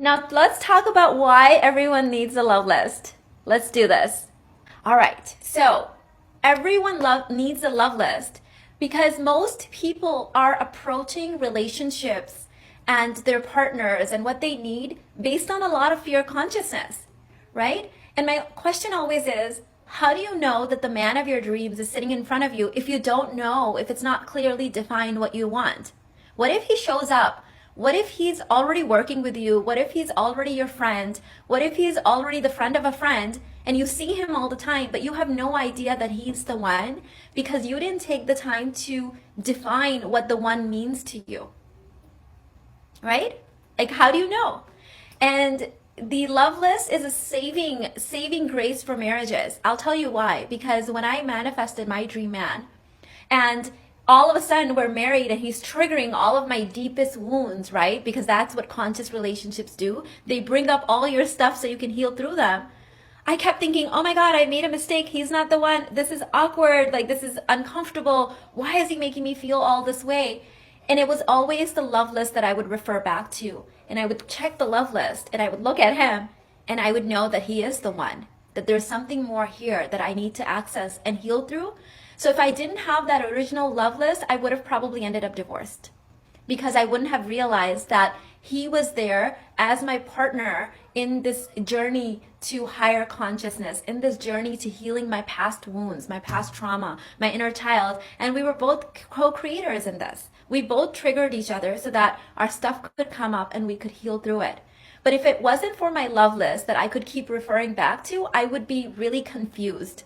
Now let's talk about why everyone needs a love list. Let's do this. All right. So everyone needs a love list because most people are approaching relationships and their partners and what they need based on a lot of fear consciousness, right? And my question always is, how do you know that the man of your dreams is sitting in front of you if you don't know, if it's not clearly defined what you want? What if he shows up? What if he's already working with you? What if he's already your friend? What if he's already the friend of a friend and you see him all the time, but you have no idea that he's the one because you didn't take the time to define what the one means to you, right? Like, how do you know? And the love list is a saving grace for marriages. I'll tell you why. Because when I manifested my dream man, and all of a sudden we're married and he's triggering all of my deepest wounds, right? Because that's what conscious relationships do. They bring up all your stuff so you can heal through them. I kept thinking, oh my God, I made a mistake. He's not the one. This is awkward. Like, this is uncomfortable. Why is he making me feel all this way? And it was always the love list that I would refer back to. And I would check the love list and I would look at him and I would know that he is the one, that there's something more here that I need to access and heal through. So if I didn't have that original love list, I would have probably ended up divorced because I wouldn't have realized that he was there as my partner in this journey to higher consciousness, in this journey to healing my past wounds, my past trauma, my inner child. And we were both co-creators in this. We both triggered each other so that our stuff could come up and we could heal through it. But if it wasn't for my love list that I could keep referring back to, I would be really confused.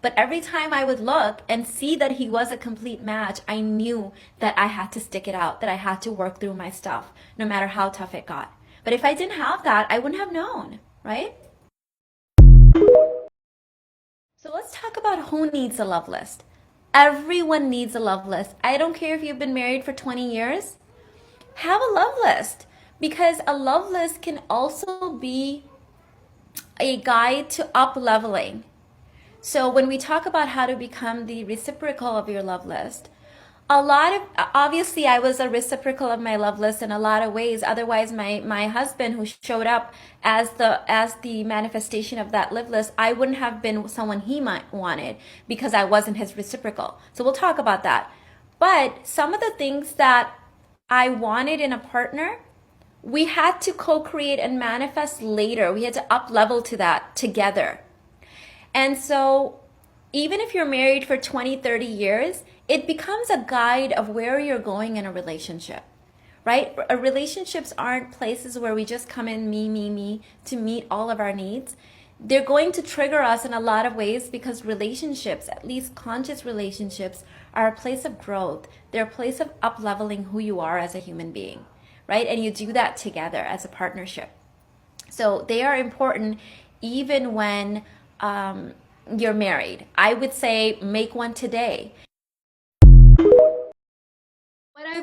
But every time I would look and see that he was a complete match, I knew that I had to stick it out, that I had to work through my stuff, no matter how tough it got. But if I didn't have that, I wouldn't have known, right? So let's talk about who needs a love list. Everyone needs a love list. I don't care if you've been married for 20 years. Have a love list because a love list can also be a guide to up leveling. So when we talk about how to become the reciprocal of your love list, obviously I was a reciprocal of my love list in a lot of ways. Otherwise, my husband who showed up as the manifestation of that love list, I wouldn't have been someone he might wanted because I wasn't his reciprocal. So we'll talk about that. But some of the things that I wanted in a partner, we had to co-create and manifest later. We had to up level to that together. And so even if you're married for 20, 30 years, it becomes a guide of where you're going in a relationship, right? Relationships aren't places where we just come in me to meet all of our needs. They're going to trigger us in a lot of ways because relationships, at least conscious relationships, are a place of growth. They're a place of up leveling who you are as a human being, right? And you do that together as a partnership. So they are important even when you're married. I would say make one today.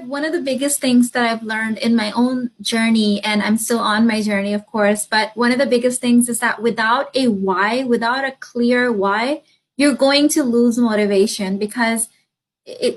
One of the biggest things that I've learned in my own journey, and I'm still on my journey, of course, but one of the biggest things is that without a why, without a clear why, you're going to lose motivation because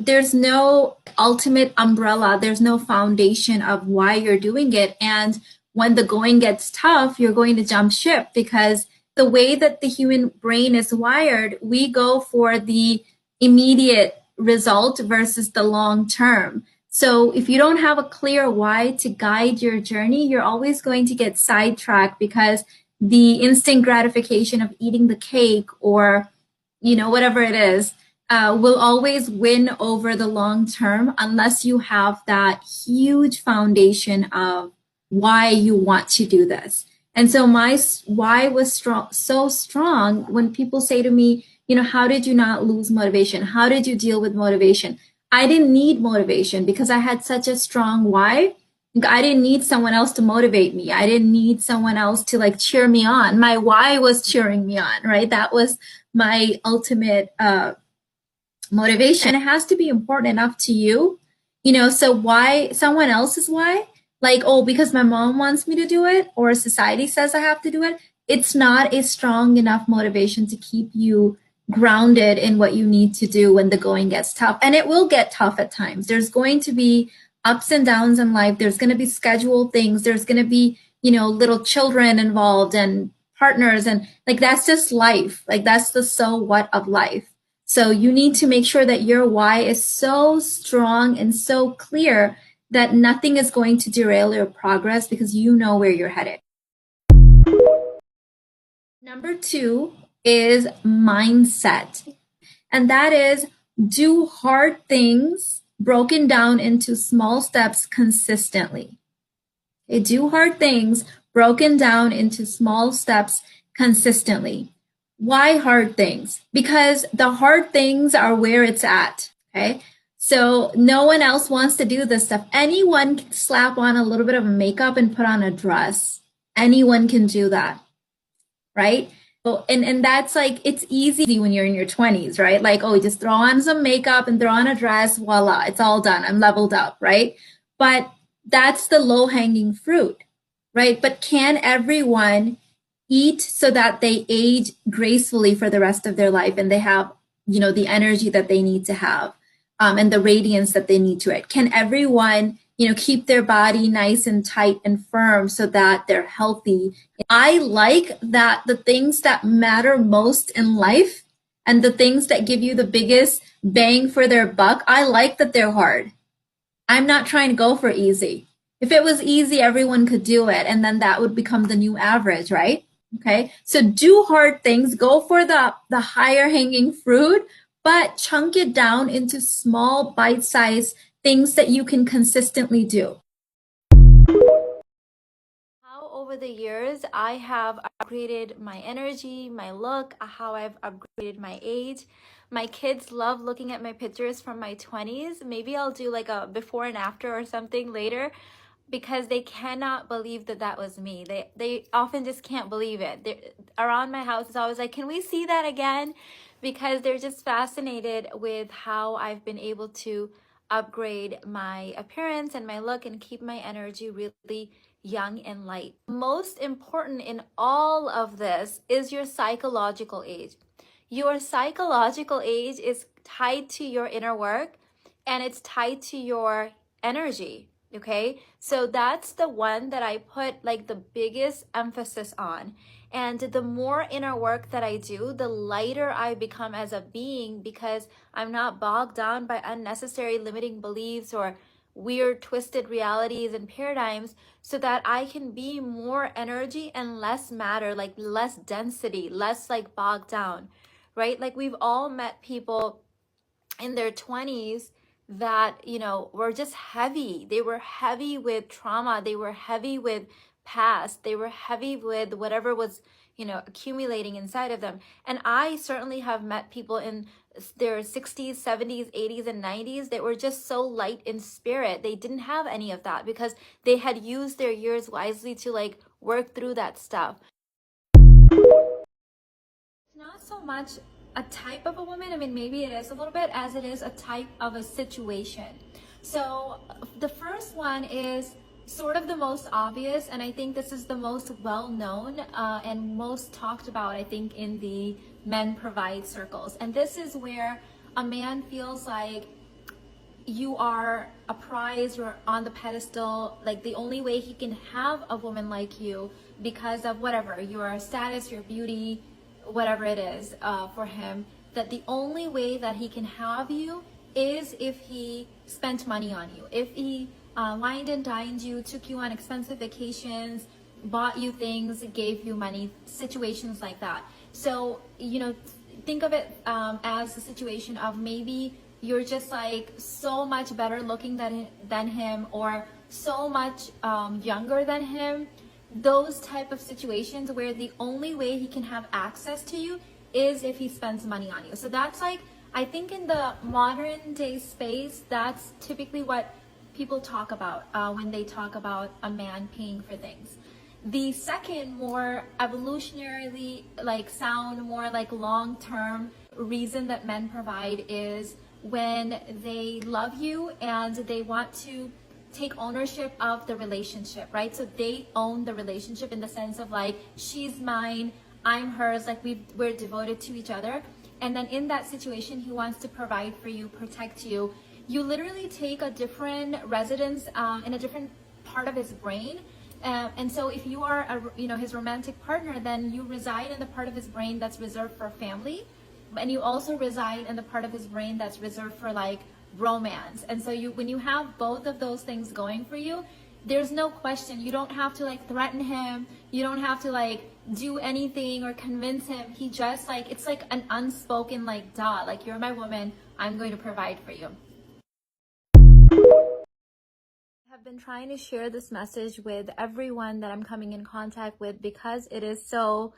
there's no ultimate umbrella, there's no foundation of why you're doing it. And when the going gets tough, you're going to jump ship because the way that the human brain is wired, we go for the immediate result versus the long term. So if you don't have a clear why to guide your journey, you're always going to get sidetracked because the instant gratification of eating the cake or, whatever it is, will always win over the long term unless you have that huge foundation of why you want to do this. And so my why was so strong when people say to me, how did you not lose motivation? How did you deal with motivation? I didn't need motivation because I had such a strong why. I didn't need someone else to motivate me. I didn't need someone else to cheer me on. My why was cheering me on, right? That was my ultimate motivation. And it has to be important enough to you, so why someone else's why? Because my mom wants me to do it or society says I have to do it. It's not a strong enough motivation to keep you grounded in what you need to do when the going gets tough. And it will get tough at times. There's going to be ups and downs in life. There's going to be scheduled things. There's going to be, little children involved and partners, and like that's just life. Like that's the so what of life. So you need to make sure that your why is so strong and so clear that nothing is going to derail your progress because you know where you're headed. Number 2 is mindset. And that is do hard things broken down into small steps consistently. Okay, do hard things broken down into small steps consistently. Why hard things? Because the hard things are where it's at. Okay. So no one else wants to do this stuff. Anyone can slap on a little bit of makeup and put on a dress. Anyone can do that. Right? And that's like, it's easy when you're in your 20s, right? Like, oh, just throw on some makeup and throw on a dress, voila, it's all done. I'm leveled up, right? But that's the low hanging fruit, right? But can everyone eat so that they age gracefully for the rest of their life and they have, the energy that they need to have, and the radiance that they need to it? Can everyone, keep their body nice and tight and firm so that they're healthy? I like that the things that matter most in life and the things that give you the biggest bang for their buck, I like that they're hard. I'm not trying to go for easy. If it was easy, everyone could do it, and then that would become the new average, right? Okay, so do hard things, go for the higher hanging fruit, but chunk it down into small bite-sized things that you can consistently do. How over the years I have upgraded my energy, my look, how I've upgraded my age. My kids love looking at my pictures from my 20s. Maybe I'll do like a before and after or something later, because they cannot believe that that was me. They often just can't believe it. They're, around my house, it's always like, can we see that again? Because they're just fascinated with how I've been able to upgrade my appearance and my look and keep my energy really young and light. Most important in all of this is your psychological age. Your psychological age is tied to your inner work, and it's tied to your energy. Okay, so that's the one that I put like the biggest emphasis on. And the more inner work that I do, the lighter I become as a being, because I'm not bogged down by unnecessary limiting beliefs or weird twisted realities and paradigms, so that I can be more energy and less matter, like less density, less like bogged down, right? Like we've all met people in their 20s that, were just heavy. They were heavy with trauma. They were heavy with past. They were heavy with whatever was, accumulating inside of them. And I certainly have met people in their 60s, 70s, 80s, and 90s that were just so light in spirit. They didn't have any of that because they had used their years wisely to like work through that stuff. It's not so much a type of a woman, I mean, maybe it is a little bit, as it is a type of a situation. So the first one is sort of the most obvious, and I think this is the most well-known and most talked about, I think, in the men provide circles. And this is where a man feels like you are a prize, you're on the pedestal, like the only way he can have a woman like you because of whatever, your status, your beauty, whatever it is for him, that the only way that he can have you is if he spent money on you, if he wined and dined you, took you on expensive vacations, bought you things, gave you money, situations like that. So, think of it as a situation of maybe you're just like so much better looking than him, or so much younger than him. Those type of situations where the only way he can have access to you is if he spends money on you. So that's like, I think in the modern day space, that's typically what people talk about when they talk about a man paying for things. The second, more evolutionarily like sound, more like long-term reason that men provide is when they love you and they want to take ownership of the relationship, right? So they own the relationship in the sense of like, she's mine, I'm hers, like we're devoted to each other. And then in that situation, he wants to provide for you, protect you. You literally take a different residence in a different part of his brain, And so if you are his romantic partner, then you reside in the part of his brain that's reserved for family, and you also reside in the part of his brain that's reserved for like romance. And so when you have both of those things going for you, there's no question. You don't have to like threaten him. You don't have to like do anything or convince him. He just like, it's like an unspoken like, duh, like you're my woman, I'm going to provide for you. I've been trying to share this message with everyone that I'm coming in contact with because it is so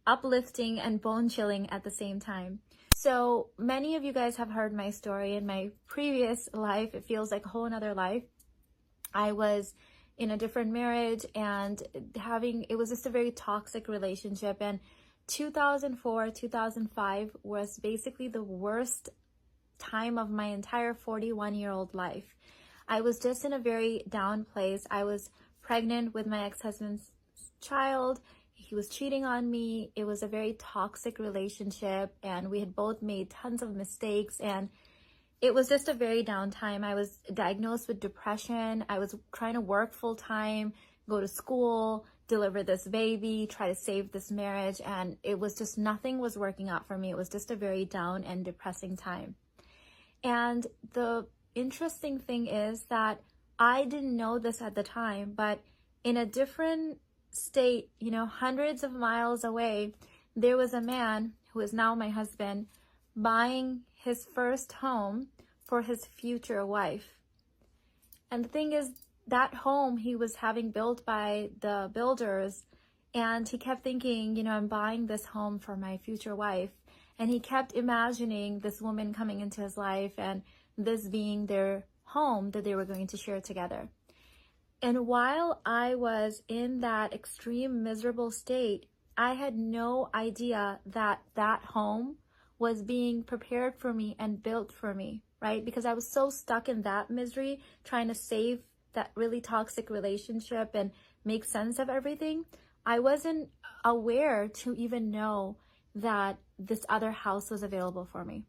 uplifting and bone chilling at the same time. So many of you guys have heard my story. In my previous life, it feels like a whole nother life. I was in a different marriage, and it was just a very toxic relationship. And 2004, 2005 was basically the worst time of my entire 41-year-old life. I was just in a very down place. I was pregnant with my ex-husband's child. He was cheating on me. It was a very toxic relationship, and we had both made tons of mistakes, and it was just a very down time. I was diagnosed with depression. I was trying to work full time, go to school, deliver this baby, try to save this marriage, and it was just, nothing was working out for me. It was just a very down and depressing time. And the interesting thing is that I didn't know this at the time, but in a different state, hundreds of miles away, there was a man who is now my husband buying his first home for his future wife. And the thing is, that home he was having built by the builders, and he kept thinking, I'm buying this home for my future wife. And he kept imagining this woman coming into his life and this being their home that they were going to share together. And while I was in that extreme miserable state, I had no idea that that home was being prepared for me and built for me, right? Because I was so stuck in that misery, trying to save that really toxic relationship and make sense of everything. I wasn't aware to even know that this other house was available for me.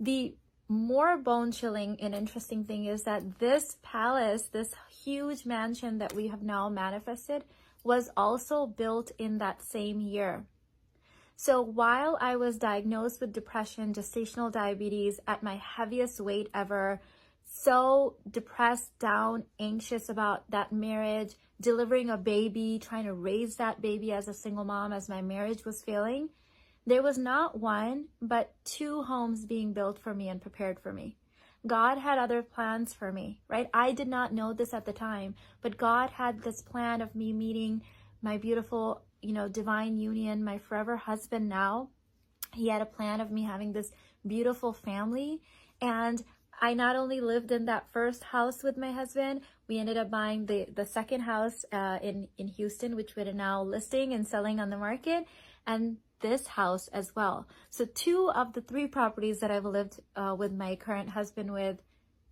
The more bone chilling and interesting thing is that this palace, this huge mansion that we have now manifested, was also built in that same year. So while I was diagnosed with depression, gestational diabetes, at my heaviest weight ever, so depressed, down, anxious about that marriage, delivering a baby, trying to raise that baby as a single mom as my marriage was failing, there was not one, but 2 homes being built for me and prepared for me. God had other plans for me, right? I did not know this at the time, but God had this plan of me meeting my beautiful, divine union, my forever husband now. He had a plan of me having this beautiful family. And I not only lived in that first house with my husband, we ended up buying the second house in Houston, which we're now listing and selling on the market, and this house as well. So 2 of the 3 properties that I've lived with my current husband with,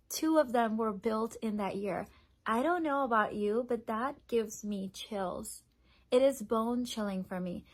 2 of them were built in that year. I don't know about you, but that gives me chills. It is bone chilling for me.